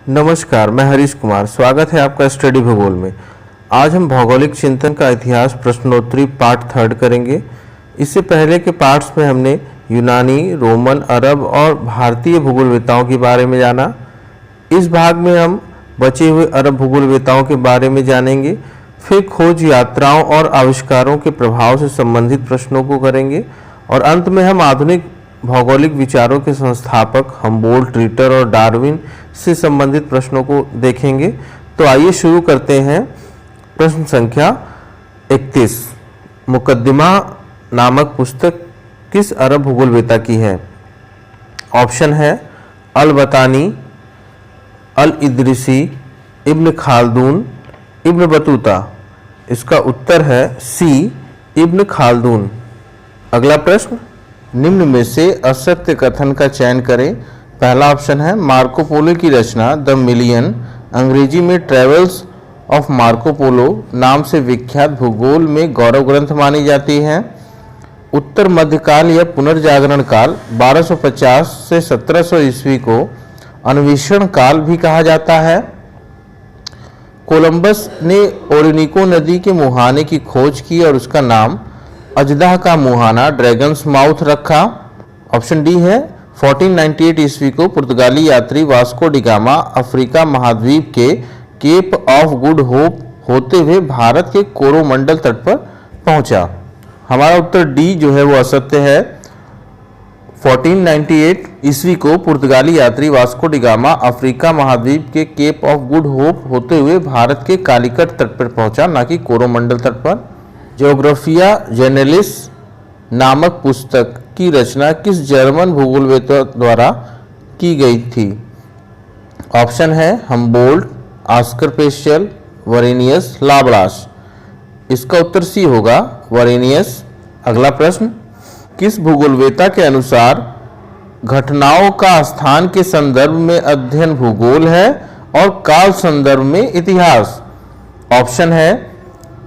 नमस्कार, मैं हरीश कुमार। स्वागत है आपका स्टडी भूगोल में। आज हम भौगोलिक चिंतन का इतिहास प्रश्नोत्तरी पार्ट 3 करेंगे। इससे पहले के पार्ट्स में हमने यूनानी, रोमन, अरब और भारतीय भूगोलवेताओं के बारे में जाना। इस भाग में हम बचे हुए अरब भूगोलवेताओं के बारे में जानेंगे। फिर खोज यात्राओं और आविष्कारों के प्रभाव से संबंधित प्रश्नों को करेंगे और अंत में हम आधुनिक भौगोलिक विचारों के संस्थापक हम्बोल्ट, रिटर और डार्विन से संबंधित प्रश्नों को देखेंगे। तो आइए शुरू करते हैं। प्रश्न संख्या 31। मुकद्दिमा नामक पुस्तक किस अरब भूगोलवेता की है? ऑप्शन है अल बतानी, अल इदरिसी, इब्न खालदून, इब्न बतूता। इसका उत्तर है सी, इब्न खालदून। अगला प्रश्न, निम्न में से असत्य कथन का चयन करें। पहला ऑप्शन है मार्को पोलो की रचना द मिलियन, अंग्रेजी में ट्रेवल्स ऑफ मार्को पोलो, नाम से विख्यात भूगोल में गौरव ग्रंथ मानी जाती है। उत्तर मध्यकाल या पुनर्जागरण काल 1250 से 1700 ईस्वी को अन्वेषण काल भी कहा जाता है। कोलंबस ने ओरिनिको नदी के मुहाने की खोज की और उसका नाम अजदाह का मुहाना, ड्रैगन्स माउथ रखा। ऑप्शन डी है 1498 ईस्वी को पुर्तगाली यात्री वास्को डी गामा अफ्रीका महाद्वीप के केप ऑफ गुड होप होते हुए भारत के कोरोमंडल तट पर पहुंचा। हमारा उत्तर डी जो है वो असत्य है। 1498 ईस्वी को पुर्तगाली यात्री वास्को डी गामा अफ्रीका महाद्वीप के केप ऑफ गुड होप होते हुए भारत के कालीकट तट पर पहुंचा, ना कि कोरोमंडल तट पर। ज्योग्राफिया जेनेलिस नामक पुस्तक की रचना किस जर्मन भूगोलवेता द्वारा की गई थी? ऑप्शन है हम्बोल्ट, ऑस्कर पेस्चल, वरेनियस, लाब्लास। इसका उत्तर सी होगा, वरेनियस। अगला प्रश्न, किस भूगोलवेता के अनुसार घटनाओं का स्थान के संदर्भ में अध्ययन भूगोल है और काल संदर्भ में इतिहास? ऑप्शन है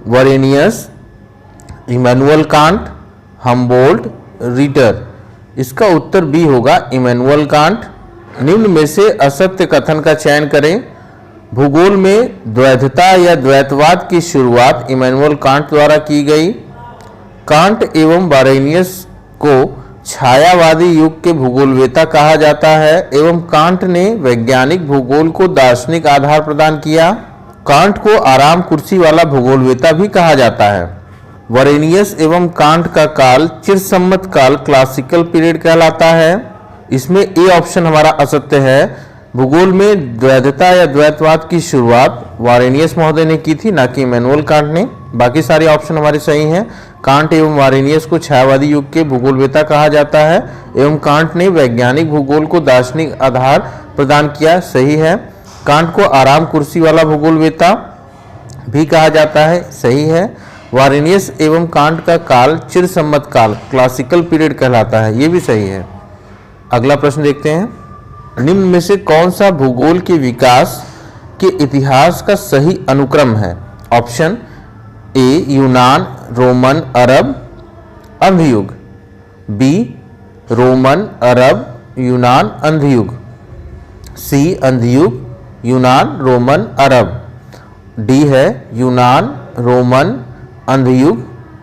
Varenius, Immanuel Kant, Humboldt, Ritter. इसका उत्तर बी होगा, इमैनुअल कांट। निम्न में से असत्य कथन का चयन करें। भूगोल में द्वैधता या द्वैतवाद की शुरुआत इमैनुअल कांट द्वारा की गई। कांट एवं वारेनियस को छायावादी युग के भूगोलवेता कहा जाता है एवं कांट ने वैज्ञानिक भूगोल को दार्शनिक आधार प्रदान किया। कांट को आराम कुर्सी वाला भूगोलवेता भी कहा जाता है। वरेनियस एवं कांट का काल चिरसम्मत काल, क्लासिकल पीरियड कहलाता है। इसमें ए ऑप्शन हमारा असत्य है। भूगोल में द्वैधता या द्वैतवाद की शुरुआत वारेनियस महोदय ने की थी, ना कि इमैनुअल कांट ने। बाकी सारे ऑप्शन हमारे सही हैं। कांट एवं वारेनियस को छायावादी युग के भूगोलवेता कहा जाता है एवं कांट ने वैज्ञानिक भूगोल को दार्शनिक आधार प्रदान किया, सही है। कांट को आराम कुर्सी वाला भूगोलवेता भी कहा जाता है, सही है। वारेनियस एवं कांट का काल चिरसम्मत काल, क्लासिकल पीरियड कहलाता है, ये भी सही है। अगला प्रश्न देखते हैं। निम्न में से कौन सा भूगोल के विकास के इतिहास का सही अनुक्रम है? ऑप्शन ए यूनान, रोमन, अरब, अंधयुग। बी रोमन, अरब, यूनान, अंधयुग। सी अंधयुग, यूनान, रोमन, अरब। डी है यूनान, रोमन, अंधयुग,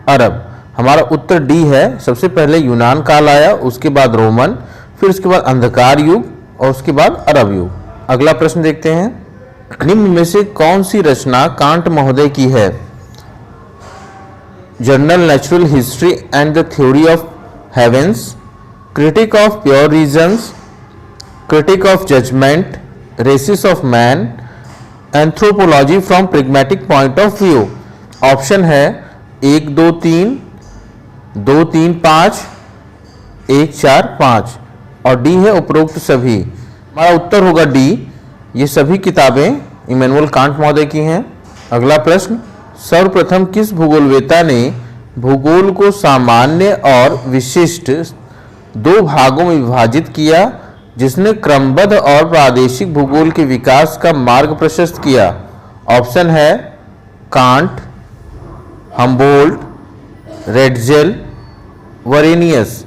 अरब। हमारा उत्तर डी है। सबसे पहले यूनान काल आया, उसके बाद रोमन, फिर उसके बाद अंधकार युग और उसके बाद अरब युग। अगला प्रश्न देखते हैं। निम्न में से कौन सी रचना कांट महोदय की है? General natural history and the theory of heavens, critique of pure reasons, critique of judgement, races of man, anthropology from pragmatic point of view. Option है 1, 2, 3, 2, 3, 5, 1, 4, 5 और डी है उपरोक्त सभी। हमारा उत्तर होगा डी, ये सभी किताबें इमैनुअल कांट महोदय की हैं। अगला प्रश्न, सर्वप्रथम किस भूगोलवेता ने भूगोल को सामान्य और विशिष्ट दो भागों में विभाजित किया, जिसने क्रमबद्ध और प्रादेशिक भूगोल के विकास का मार्ग प्रशस्त किया? ऑप्शन है कांट, हम्बोल्ट, रेडजेल, वरेनियस।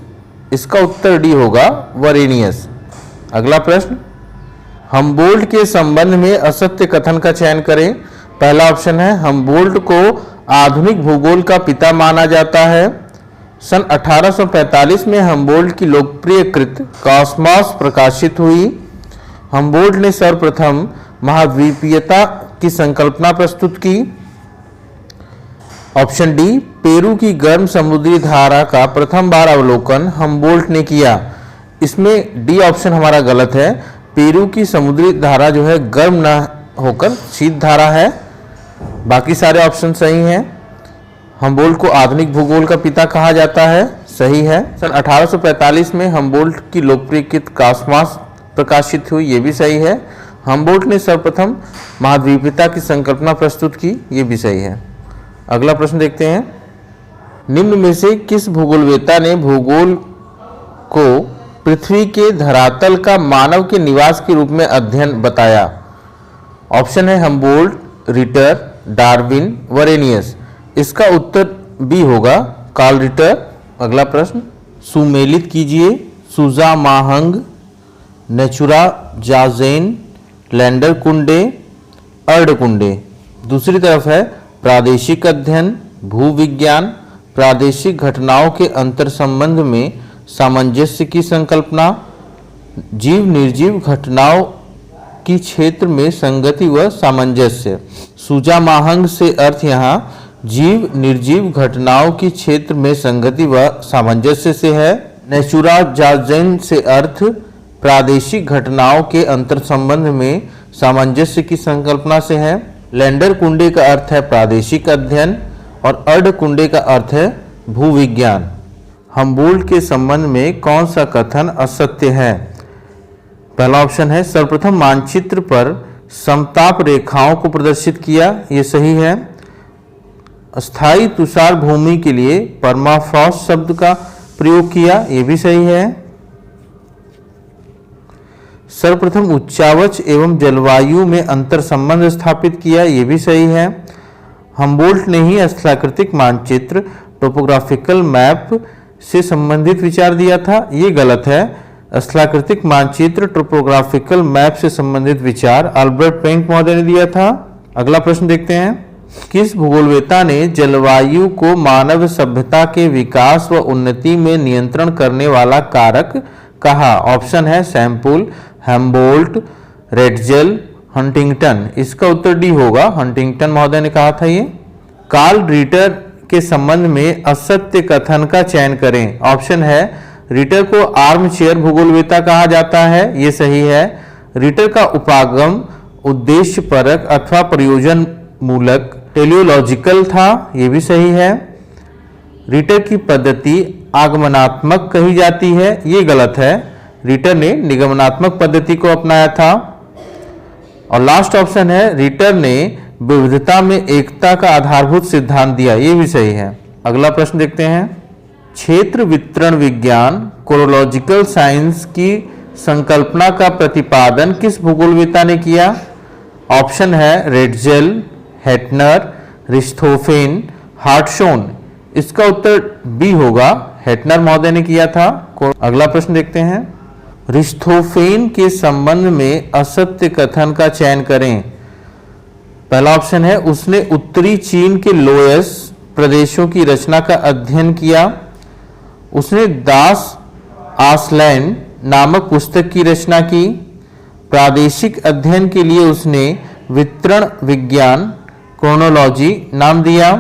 इसका उत्तर डी होगा, वरेनियस। अगला प्रश्न, हम्बोल्ट के संबंध में असत्य कथन का चयन करें। पहला ऑप्शन है, हम्बोल्ट को आधुनिक भूगोल का पिता माना जाता है। सन 1845 में हम्बोल्ट की लोकप्रिय कृत कॉस्मॉस प्रकाशित हुई। हम्बोल्ट ने सर्वप्रथम महाद्वीपीयता की संकल्पना प्रस्तुत की। ऑप्शन डी, पेरू की गर्म समुद्री धारा का प्रथम बार अवलोकन हम्बोल्ट ने किया। इसमें डी ऑप्शन हमारा गलत है। पेरू की समुद्री धारा जो है गर्म न होकर शीत धारा है। बाकी सारे ऑप्शन सही हैं। हम्बोल्ट को आधुनिक भूगोल का पिता कहा जाता है, सही है। सन 1845 में हम्बोल्ट की लोकप्रिय कॉस्मॉस प्रकाशित हुई, ये भी सही है। हम्बोल्ट ने सर्वप्रथम महाद्वीपीयता की संकल्पना प्रस्तुत की, ये भी सही है। अगला प्रश्न देखते हैं। निम्न में से किस भूगोलवेत्ता ने भूगोल को पृथ्वी के धरातल का मानव के निवास के रूप में अध्ययन बताया? ऑप्शन है हम्बोल्ट, रिटर, डार्विन, वरेनियस। इसका उत्तर बी होगा, कार्ल रिटर। अगला प्रश्न, सुमेलित कीजिए। सुजा माहंग, नेचुरा जाजेन, लैंडर कुंडे, अर्ड कुंडे। दूसरी तरफ है प्रादेशिक अध्ययन, भूविज्ञान, प्रादेशिक घटनाओं के अंतर संबंध में सामंजस्य की संकल्पना, जीव निर्जीव घटनाओं की क्षेत्र में संगति व सामंजस्य। सुजा माहंग से अर्थ यहाँ जीव निर्जीव घटनाओं की क्षेत्र में संगति व सामंजस्य से है। नेचुरा जाजेन से अर्थ प्रादेशिक घटनाओं के अंतर संबंध में सामंजस्य की संकल्पना से है। लैंडर कुंडे का अर्थ है प्रादेशिक अध्ययन और अर्ड कुंडे का अर्थ है भूविज्ञान। हम्बोल्ट के संबंध में कौन सा कथन असत्य है? पहला ऑप्शन है, सर्वप्रथम मानचित्र पर समताप रेखाओं को प्रदर्शित किया, ये सही है। स्थायी तुषार भूमि के लिए परमाफ्रॉस्ट शब्द का प्रयोग किया, ये भी सही है। सर्वप्रथम उच्चावच एवं जलवायु में अंतर संबंध स्थापित किया, ये भी सही है। हम्बोल्ट ने ही स्थलाकृतिक मानचित्र टोपोग्राफिकल मैप से संबंधित विचार दिया था, ये गलत है। स्थलाकृतिक मानचित्र टोपोग्राफिकल मैप से संबंधित विचार अल्बर्ट पेंक महोदय ने दिया था। अगला प्रश्न देखते हैं। किस भूगोलवेत्ता ने जलवायु को मानव सभ्यता के विकास व उन्नति में नियंत्रण करने वाला कारक कहा? ऑप्शन है सैंपुल, हम्बोल्ट, रेडजेल, हंटिंगटन। इसका उत्तर डी होगा, हंटिंगटन महोदय ने कहा था ये। कार्ल रिटर के संबंध में असत्य कथन का चयन करें। ऑप्शन है, रिटर को आर्म चेयर भूगोलवेत्ता कहा जाता है, ये सही है। रिटर का उपागम उद्देश्यपरक अथवा प्रयोजन मूलक टेलियोलॉजिकल था, ये भी सही है। रिटर की पद्धति आगमनात्मक कही जाती है, ये गलत है। रिटर ने निगमनात्मक पद्धति को अपनाया था। और लास्ट ऑप्शन है, रिटर ने विविधता में एकता का आधारभूत सिद्धांत दिया, ये भी सही है। अगला प्रश्न देखते हैं। क्षेत्र वितरण विज्ञान कोरोलॉजिकल साइंस की संकल्पना का प्रतिपादन किस भूगोलवेत्ता ने किया? ऑप्शन है रेडजेल, हेटनर, रिस्थोफेन, हार्टशोन। इसका उत्तर बी होगा, हेटनर महोदय ने किया था। अगला प्रश्न देखते हैं। रिस्थोफेन के संबंध में असत्य कथन का चयन करें। पहला ऑप्शन है, उसने उत्तरी चीन के लोयस प्रदेशों की रचना का अध्ययन किया। उसने दास आसलैंड नामक पुस्तक की रचना की। प्रादेशिक अध्ययन के लिए उसने वितरण विज्ञान क्रोनोलॉजी नाम दिया।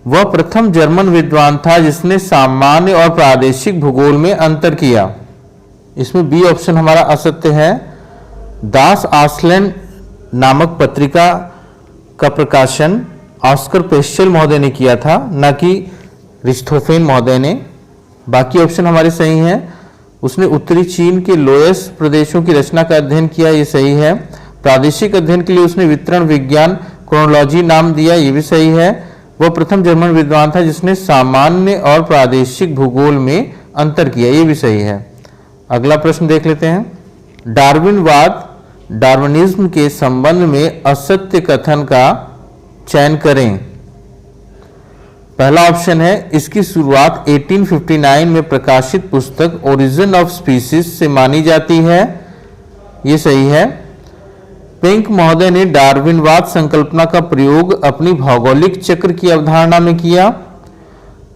वह प्रथम जर्मन विद्वान था जिसने सामान्य और प्रादेशिक भूगोल में अंतर किया। इसमें बी ऑप्शन हमारा असत्य है। दास आसलैंड नामक पत्रिका का प्रकाशन ऑस्कर पेस्चल महोदय ने किया था, न कि रिस्थोफेन महोदय ने। बाकी ऑप्शन हमारे सही हैं। उसने उत्तरी चीन के लोयस प्रदेशों की रचना का अध्ययन किया, ये सही है। प्रादेशिक अध्ययन के लिए उसने वितरण विज्ञान क्रोनोलॉजी नाम दिया, ये भी सही है। वह प्रथम जर्मन विद्वान था जिसने सामान्य और प्रादेशिक भूगोल में अंतर किया, ये भी सही है। अगला प्रश्न देख लेते हैं। डार्विनवाद डार्विनिज्म के संबंध में असत्य कथन का चयन करें। पहला ऑप्शन है, इसकी शुरुआत 1859 में प्रकाशित पुस्तक ओरिजिन ऑफ स्पीसीज से मानी जाती है। ये सही है। पिंक महोदय ने डार्विनवाद संकल्पना का प्रयोग अपनी भौगोलिक चक्र की अवधारणा में किया।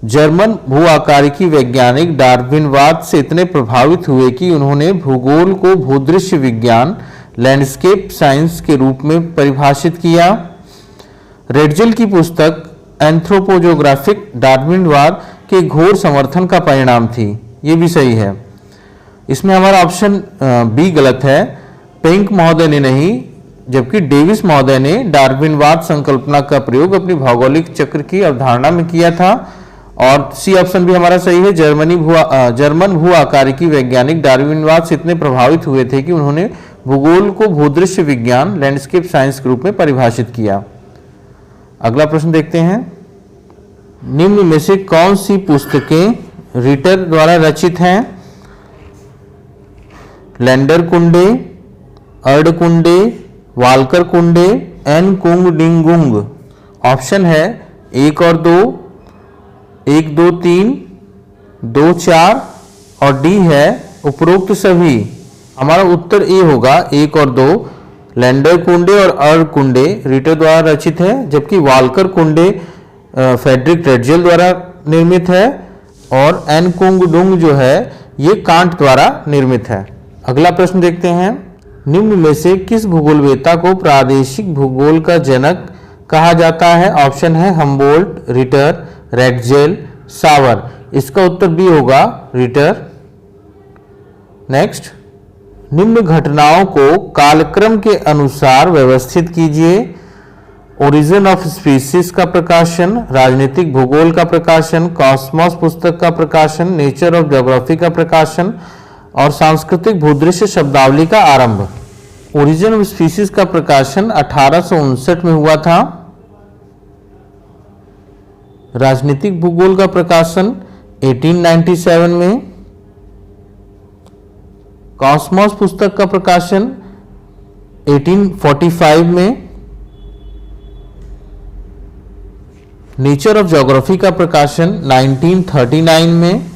जर्मन भू आकारिकी वैज्ञानिक डार्विनवाद से इतने प्रभावित हुए कि उन्होंने भूगोल को भूदृश्य विज्ञान लैंडस्केप साइंस के रूप में परिभाषित किया। रेडजेल की पुस्तक एंथ्रोपोजोग्राफिक डार्विनवाद के घोर समर्थन का परिणाम थी। ये भी सही है। इसमें हमारा ऑप्शन बी गलत है, पिंक महोदय ने नहीं, जबकि डेविस महोदय ने डार्विनवाद संकल्पना का प्रयोग अपनी भौगोलिक चक्र की अवधारणा में किया था। और सी ऑप्शन भी हमारा सही है, जर्मन भू आकारिकी वैज्ञानिक डार्विनवाद से इतने प्रभावित हुए थे कि उन्होंने भूगोल को भूदृश्य विज्ञान लैंडस्केप साइंस के रूप में परिभाषित किया। अगला प्रश्न देखते हैं, निम्न में से कौन सी पुस्तकें रिटर द्वारा रचित हैं? लैंडर कुंडे, अर्ड कुंडे, वालकर कुंडे, एन कुंग डिंगुंग। ऑप्शन है 1 और 2, 1, 2, 3, 2, 4 और डी है उपरोक्त सभी। हमारा उत्तर ए होगा 1 और 2। लैंडर कुंडे और अर्ड कुंडे रिटर द्वारा रचित है, जबकि वालकर कुंडे फ्रेडरिक रेडजेल द्वारा निर्मित है और एन कुंग डुंग जो है ये कांट द्वारा निर्मित है। अगला प्रश्न देखते हैं, निम्न में से किस भूगोलवेत्ता को प्रादेशिक भूगोल का जनक कहा जाता है? ऑप्शन है हम्बोल्ट, रिटर, रेडजेल, सावर। इसका उत्तर बी होगा रिटर। नेक्स्ट, निम्न घटनाओं को कालक्रम के अनुसार व्यवस्थित कीजिए। ओरिजिन ऑफ स्पीसीज का प्रकाशन, राजनीतिक भूगोल का प्रकाशन, कॉस्मोस पुस्तक का प्रकाशन, नेचर ऑफ ज्योग्राफी का प्रकाशन और सांस्कृतिक भूदृश्य शब्दावली का आरंभ। ओरिजिन ऑफ स्पीसीज का प्रकाशन 1859 में हुआ था। राजनीतिक भूगोल का प्रकाशन 1897 में। कॉस्मोस पुस्तक का प्रकाशन 1845 में। नेचर ऑफ ज्योग्राफी का प्रकाशन 1939 में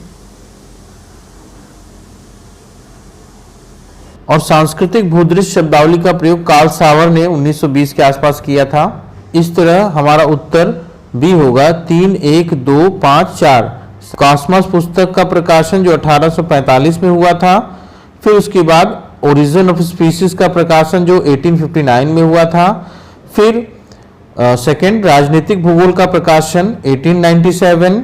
और सांस्कृतिक भूदृश्य शब्दावली का प्रयोग कार्ल सावर ने 1920 के आसपास किया था। इस तरह हमारा उत्तर बी होगा 3, 1, 2, 5, 4। कॉस्मोस पुस्तक का प्रकाशन जो 1845 में हुआ था, फिर उसके बाद ओरिजिन ऑफ स्पीसीज का प्रकाशन जो 1859 में हुआ था, फिर सेकेंड राजनीतिक भूगोल का प्रकाशन 1897,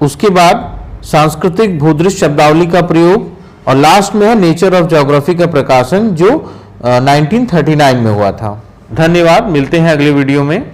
उसके बाद सांस्कृतिक भूदृश्य शब्दावली का प्रयोग और लास्ट में है नेचर ऑफ ज्योग्राफी का प्रकाशन जो 1939 में हुआ था। धन्यवाद, मिलते हैं अगले वीडियो में।